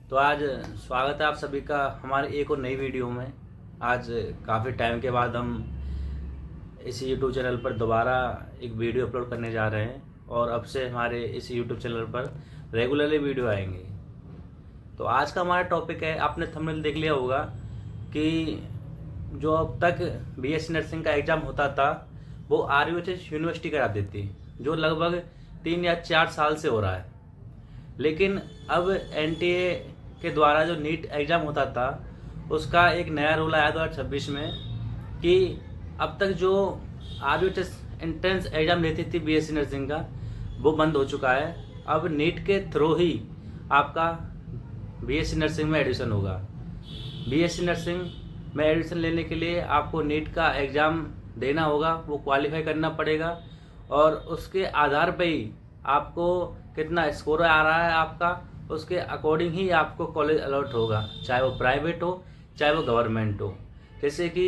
तो आज स्वागत है आप सभी का हमारे एक और नई वीडियो में। आज काफ़ी टाइम के बाद हम इस YouTube चैनल पर दोबारा एक वीडियो अपलोड करने जा रहे हैं और अब से हमारे इस YouTube चैनल पर रेगुलरली वीडियो आएंगे। तो आज का हमारा टॉपिक है, आपने थंबनेल देख लिया होगा कि जो अब तक BSc नर्सिंग का एग्ज़ाम होता था वो RUHS यूनिवर्सिटी कराती थी, जो लगभग 3 या 4 साल से हो रहा है। लेकिन अब NTA के द्वारा जो नीट एग्ज़ाम होता था उसका एक नया रूल आया 2026 में कि अब तक जो RUHS एंट्रेंस एग्ज़ाम लेती थी BSc नर्सिंग का वो बंद हो चुका है। अब नीट के थ्रू ही आपका BSc नर्सिंग में एडमिशन होगा। BSc नर्सिंग में एडमिशन लेने के लिए आपको नीट का एग्ज़ाम देना होगा, वो क्वालिफाई करना पड़ेगा और उसके आधार पे ही आपको कितना स्कोर आ रहा है आपका, उसके अकॉर्डिंग ही आपको कॉलेज अलॉट होगा, चाहे वो प्राइवेट हो चाहे वो गवर्नमेंट हो। जैसे कि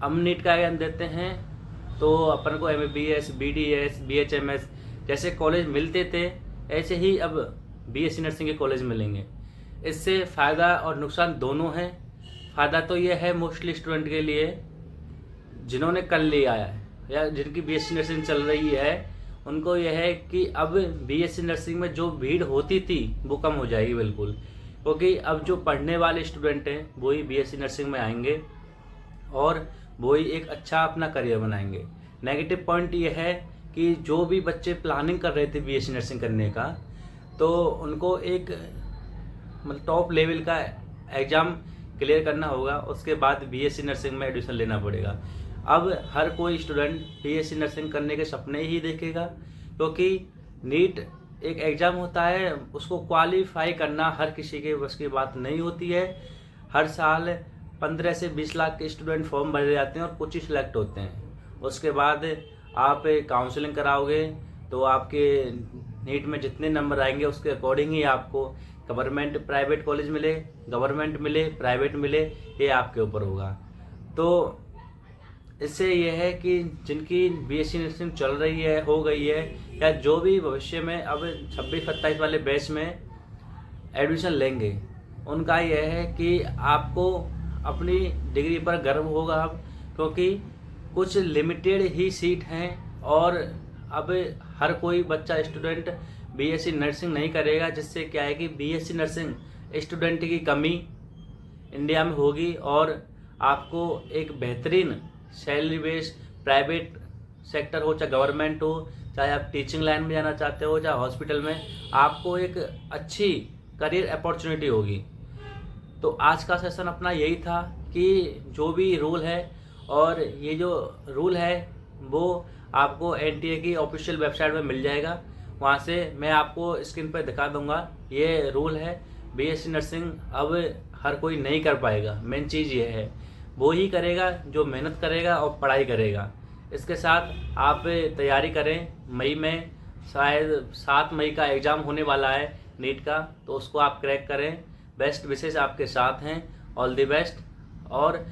हम नीट का एग्जाम देते हैं तो अपन को MBBS, BDS, BHMS जैसे कॉलेज मिलते थे, ऐसे ही अब BSc नर्सिंग के कॉलेज मिलेंगे। इससे फ़ायदा और नुकसान दोनों हैं। फ़ायदा तो ये है मोस्टली स्टूडेंट के लिए जिन्होंने कर लिया है या जिनकी BSc नर्सिंग चल रही है, उनको यह है कि अब BSc नर्सिंग में जो भीड़ होती थी वो कम हो जाएगी बिल्कुल, क्योंकि अब जो पढ़ने वाले स्टूडेंट हैं वो ही BSc नर्सिंग में आएंगे और वो ही एक अच्छा अपना करियर बनाएंगे। नेगेटिव पॉइंट ये है कि जो भी बच्चे प्लानिंग कर रहे थे BSc नर्सिंग करने का, तो उनको एक मतलब टॉप लेवल का एग्ज़ाम क्लियर करना होगा, उसके बाद BSc नर्सिंग में एडमिशन लेना पड़ेगा। अब हर कोई स्टूडेंट BSc नर्सिंग करने के सपने ही देखेगा, क्योंकि नीट एक एग्ज़ाम होता है, उसको क्वालिफाई करना हर किसी के बस की बात नहीं होती है। हर साल 15 से 20 लाख के स्टूडेंट फॉर्म भरे जाते हैं और कुछ ही सिलेक्ट होते हैं। उसके बाद आप काउंसलिंग कराओगे तो आपके नीट में जितने नंबर आएंगे उसके अकॉर्डिंग ही आपको गवर्नमेंट प्राइवेट कॉलेज मिले, गवर्नमेंट मिले, प्राइवेट मिले, ये आपके ऊपर होगा। तो इससे यह है कि जिनकी BSc नर्सिंग चल रही है, हो गई है, या जो भी भविष्य में अब 26-27 वाले बैच में एडमिशन लेंगे, उनका यह है कि आपको अपनी डिग्री पर गर्व होगा अब, क्योंकि कुछ लिमिटेड ही सीट हैं और अब हर कोई बच्चा स्टूडेंट BSc नर्सिंग नहीं करेगा, जिससे क्या है कि BSc नर्सिंग स्टूडेंट की कमी इंडिया में होगी और आपको एक बेहतरीन सैलरी बेस प्राइवेट सेक्टर हो चाहे गवर्नमेंट हो, चाहे आप टीचिंग लाइन में जाना चाहते हो चाहे हॉस्पिटल में, आपको एक अच्छी करियर अपॉर्चुनिटी होगी। तो आज का सेशन अपना यही था कि जो भी रूल है, और ये जो रूल है वो आपको NTA की ऑफिशियल वेबसाइट में मिल जाएगा, वहाँ से मैं आपको स्क्रीन पर दिखा दूंगा। ये रूल है, BSc नर्सिंग अब हर कोई नहीं कर पाएगा। मेन चीज़ ये है, वो ही करेगा जो मेहनत करेगा और पढ़ाई करेगा। इसके साथ आप तैयारी करें। मई में शायद 7 मई का एग्ज़ाम होने वाला है नीट का, तो उसको आप क्रैक करें। बेस्ट विशेष आपके साथ हैं, ऑल द बेस्ट। और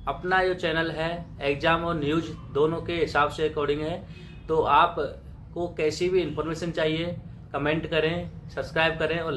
अपना जो चैनल है एग्ज़ाम और न्यूज़ दोनों के हिसाब से अकॉर्डिंग है, तो आपको कैसी भी इंफॉर्मेशन चाहिए कमेंट करें, सब्सक्राइब करें और